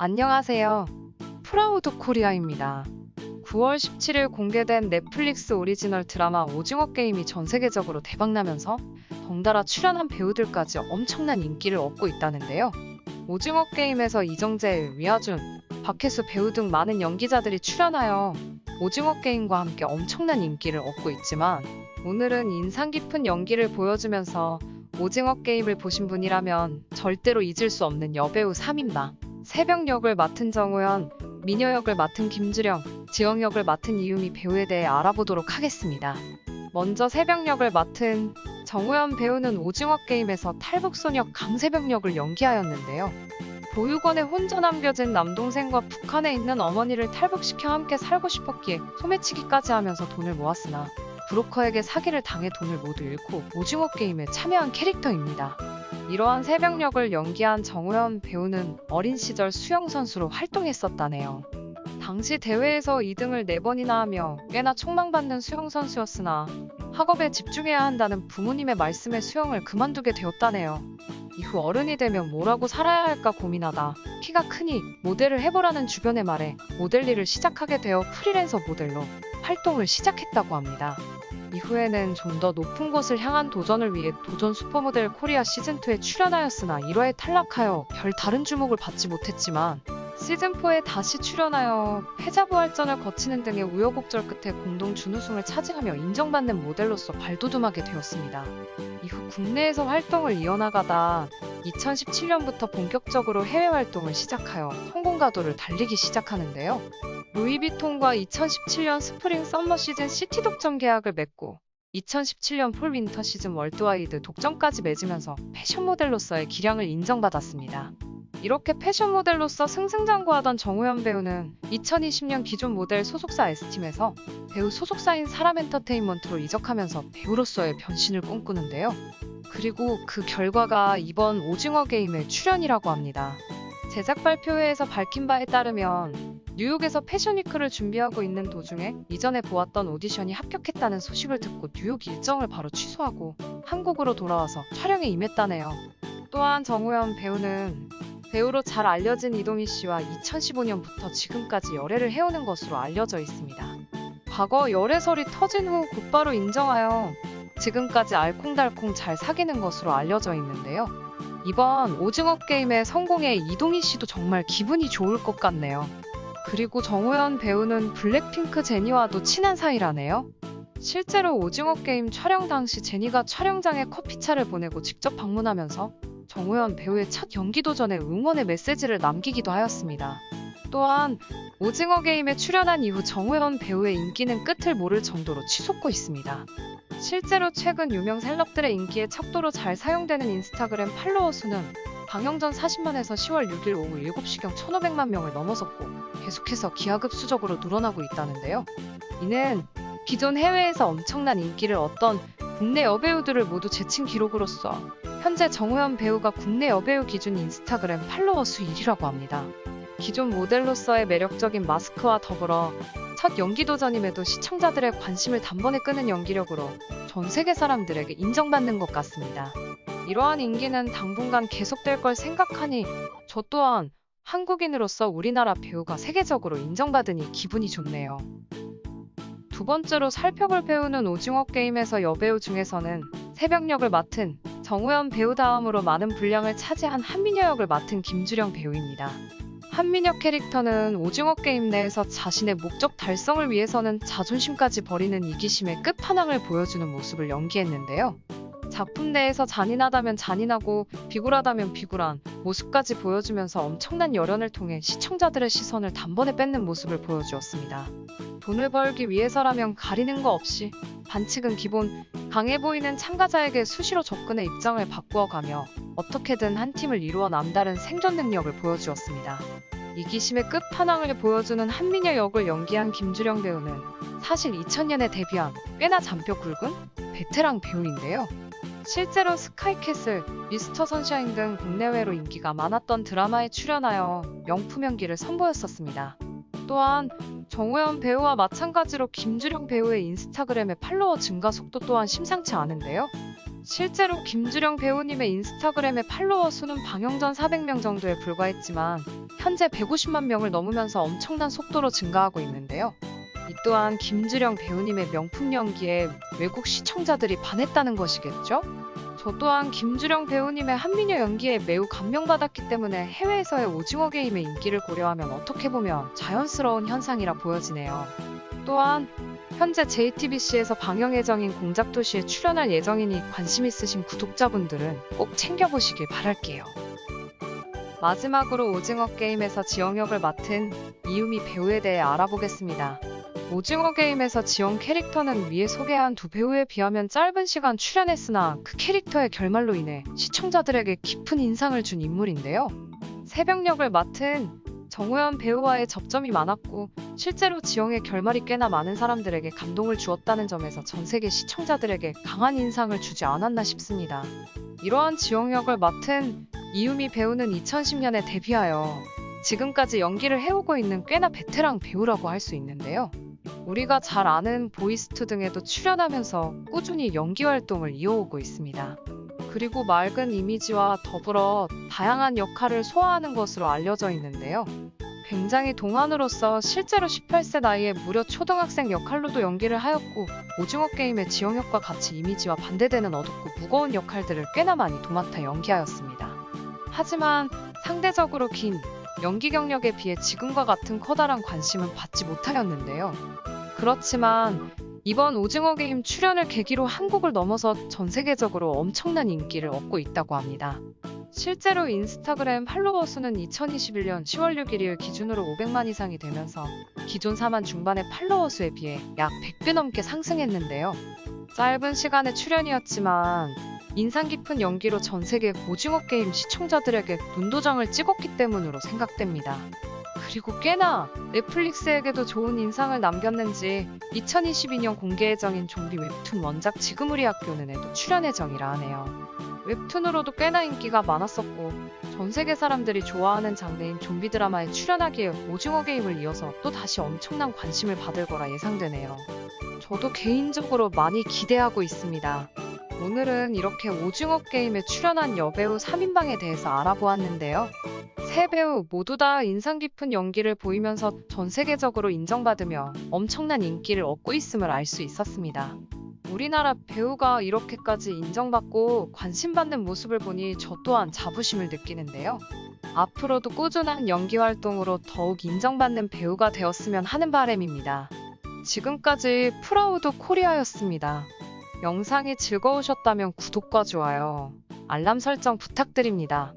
안녕하세요. 프라우드 코리아입니다. 9월 17일 공개된 넷플릭스 오리지널 드라마 오징어 게임이 전 세계적으로 대박나면서 덩달아 출연한 배우들까지 엄청난 인기를 얻고 있다는데요. 오징어 게임에서 이정재, 위아준, 박혜수 배우 등 많은 연기자들이 출연하여 오징어 게임과 함께 엄청난 인기를 얻고 있지만 오늘은 인상 깊은 연기를 보여주면서 오징어 게임을 보신 분이라면 절대로 잊을 수 없는 여배우 3인방 새벽 역을 맡은 정우현, 미녀 역을 맡은 김주령, 지영 역을 맡은 이유미 배우에 대해 알아보도록 하겠습니다. 먼저 새벽 역을 맡은 정우현 배우는 오징어 게임에서 탈북소녀 강새벽 역을 연기하였는데요. 보육원에 혼자 남겨진 남동생과 북한에 있는 어머니를 탈북시켜 함께 살고 싶었기에 소매치기까지 하면서 돈을 모았으나 브로커에게 사기를 당해 돈을 모두 잃고 오징어 게임에 참여한 캐릭터입니다. 이러한 새벽 역을 연기한 정우현 배우는 어린 시절 수영선수로 활동했었다네요. 당시 대회에서 2등을 4번이나 하며 꽤나 촉망받는 수영선수였으나 학업에 집중해야 한다는 부모님의 말씀에 수영을 그만두게 되었다네요. 이후 어른이 되면 뭐라고 살아야 할까 고민하다 키가 크니 모델을 해보라는 주변의 말에 모델 일을 시작하게 되어 프리랜서 모델로 활동을 시작했다고 합니다. 이후에는 좀 더 높은 곳을 향한 도전을 위해 도전 슈퍼모델 코리아 시즌2에 출연하였으나 1화에 탈락하여 별 다른 주목을 받지 못했지만 시즌4에 다시 출연하여 패자부활전을 거치는 등의 우여곡절 끝에 공동 준우승을 차지하며 인정받는 모델로서 발돋움하게 되었습니다. 이후 국내에서 활동을 이어나가다 2017년부터 본격적으로 해외 활동을 시작하여 성공가도를 달리기 시작하는데요. 루이비통과 2017년 스프링 썸머 시즌 시티 독점 계약을 맺고 2017년 폴 윈터 시즌 월드와이드 독점까지 맺으면서 패션 모델로서의 기량을 인정받았습니다. 이렇게 패션 모델로서 승승장구하던 정우현 배우는 2020년 기존 모델 소속사 S팀에서 배우 소속사인 사람엔터테인먼트로 이적하면서 배우로서의 변신을 꿈꾸는데요. 그리고 그 결과가 이번 오징어 게임의 출연이라고 합니다. 제작 발표회에서 밝힌 바에 따르면 뉴욕에서 패션위크를 준비하고 있는 도중에 이전에 보았던 오디션이 합격했다는 소식을 듣고 뉴욕 일정을 바로 취소하고 한국으로 돌아와서 촬영에 임했다네요. 또한 정우현 배우는 배우로 잘 알려진 이동희 씨와 2015년부터 지금까지 열애를 해오는 것으로 알려져 있습니다. 과거 열애설이 터진 후 곧바로 인정하여 지금까지 알콩달콩 잘 사귀는 것으로 알려져 있는데요. 이번 오징어 게임의 성공에 이동희 씨도 정말 기분이 좋을 것 같네요. 그리고 정우현 배우는 블랙핑크 제니와도 친한 사이라네요. 실제로 오징어 게임 촬영 당시 제니가 촬영장에 커피차를 보내고 직접 방문하면서 정우현 배우의 첫 연기 도전에 응원의 메시지를 남기기도 하였습니다. 또한 오징어 게임에 출연한 이후 정우현 배우의 인기는 끝을 모를 정도로 치솟고 있습니다. 실제로 최근 유명 셀럽들의 인기에 척도로 잘 사용되는 인스타그램 팔로워 수는 방영 전 40만에서 10월 6일 오후 7시경 1,500만 명을 넘어섰고 계속해서 기하급수적으로 늘어나고 있다는데요. 이는 기존 해외에서 엄청난 인기를 얻던 국내 여배우들을 모두 제친 기록으로서 현재 정우현 배우가 국내 여배우 기준 인스타그램 팔로워 수 1위라고 합니다. 기존 모델로서의 매력적인 마스크와 더불어 첫 연기 도전임에도 시청자들의 관심을 단번에 끄는 연기력으로 전 세계 사람들에게 인정받는 것 같습니다. 이러한 인기는 당분간 계속될 걸 생각하니 저 또한 한국인으로서 우리나라 배우가 세계적으로 인정받으니 기분이 좋네요. 두 번째로 살펴볼 배우는 오징어 게임에서 여배우 중에서는 새벽 역을 맡은 정우현 배우 다음으로 많은 분량을 차지한 한미녀 역을 맡은 김주령 배우입니다. 한미녀 캐릭터는 오징어 게임 내에서 자신의 목적 달성을 위해서는 자존심까지 버리는 이기심의 끝판왕을 보여주는 모습을 연기했는데요. 작품 내에서 잔인하다면 잔인하고 비굴하다면 비굴한 모습까지 보여주면서 엄청난 열연을 통해 시청자들의 시선을 단번에 뺏는 모습을 보여주었습니다. 돈을 벌기 위해서라면 가리는 거 없이 반칙은 기본, 강해 보이는 참가자에게 수시로 접근해 입장을 바꾸어가며 어떻게든 한 팀을 이루어 남다른 생존 능력을 보여주었습니다. 이기심의 끝판왕을 보여주는 한미녀 역을 연기한 김주령 배우는 사실 2000년에 데뷔한 꽤나 잔뼈 굵은 베테랑 배우인데요. 실제로 스카이캐슬, 미스터 선샤인 등 국내외로 인기가 많았던 드라마에 출연하여 명품 연기를 선보였었습니다. 또한 정우현 배우와 마찬가지로 김주령 배우의 인스타그램의 팔로워 증가 속도 또한 심상치 않은데요. 실제로 김주령 배우님의 인스타그램의 팔로워 수는 방영 전 400명 정도에 불과했지만 현재 150만 명을 넘으면서 엄청난 속도로 증가하고 있는데요. 이 또한 김주령 배우님의 명품 연기에 외국 시청자들이 반했다는 것이겠죠? 저 또한 김주령 배우님의 한미녀 연기에 매우 감명받았기 때문에 해외에서의 오징어 게임의 인기를 고려하면 어떻게 보면 자연스러운 현상이라 보여지네요. 또한 현재 JTBC에서 방영 예정인 공작도시에 출연할 예정이니 관심 있으신 구독자분들은 꼭 챙겨보시길 바랄게요. 마지막으로 오징어 게임에서 지영 역을 맡은 이유미 배우에 대해 알아보겠습니다. 오징어 게임에서 지영 캐릭터는 위에 소개한 두 배우에 비하면 짧은 시간 출연했으나 그 캐릭터의 결말로 인해 시청자들에게 깊은 인상을 준 인물인데요. 새벽 역을 맡은 정우현 배우와의 접점이 많았고 실제로 지영의 결말이 꽤나 많은 사람들에게 감동을 주었다는 점에서 전 세계 시청자들에게 강한 인상을 주지 않았나 싶습니다. 이러한 지영 역을 맡은 이유미 배우는 2010년에 데뷔하여 지금까지 연기를 해오고 있는 꽤나 베테랑 배우라고 할 수 있는데요. 우리가 잘 아는 보이스투 등에도 출연하면서 꾸준히 연기 활동을 이어오고 있습니다. 그리고 맑은 이미지와 더불어 다양한 역할을 소화하는 것으로 알려져 있는데요. 굉장히 동안으로서 실제로 18세 나이에 무려 초등학생 역할로도 연기를 하였고 오징어 게임의 지영 역과 같이 이미지와 반대되는 어둡고 무거운 역할들을 꽤나 많이 도맡아 연기하였습니다. 하지만 상대적으로 긴 연기 경력에 비해 지금과 같은 커다란 관심은 받지 못하였는데요. 그렇지만 이번 오징어 게임 출연을 계기로 한국을 넘어서 전 세계적으로 엄청난 인기를 얻고 있다고 합니다. 실제로 인스타그램 팔로워 수는 2021년 10월 6일 기준으로 500만 이상이 되면서 기존 4만 중반의 팔로워 수에 비해 약 100배 넘게 상승했는데요. 짧은 시간의 출연이었지만 인상 깊은 연기로 전 세계 오징어 게임 시청자들에게 눈도장을 찍었기 때문으로 생각됩니다. 그리고 꽤나 넷플릭스에게도 좋은 인상을 남겼는지 2022년 공개 예정인 좀비 웹툰 원작 지금 우리 학교는에도 출연 예정이라 하네요. 웹툰으로도 꽤나 인기가 많았었고 전 세계 사람들이 좋아하는 장르인 좀비 드라마에 출연하기에 오징어 게임을 이어서 또 다시 엄청난 관심을 받을 거라 예상되네요. 저도 개인적으로 많이 기대하고 있습니다. 오늘은 이렇게 오징어 게임에 출연한 여배우 3인방에 대해서 알아보았는데요. 세 배우 모두 다 인상 깊은 연기를 보이면서 전 세계적으로 인정받으며 엄청난 인기를 얻고 있음을 알 수 있었습니다. 우리나라 배우가 이렇게까지 인정받고 관심받는 모습을 보니 저 또한 자부심을 느끼는데요. 앞으로도 꾸준한 연기 활동으로 더욱 인정받는 배우가 되었으면 하는 바람입니다. 지금까지 프라우드 코리아였습니다. 영상이 즐거우셨다면 구독과 좋아요, 알람 설정 부탁드립니다.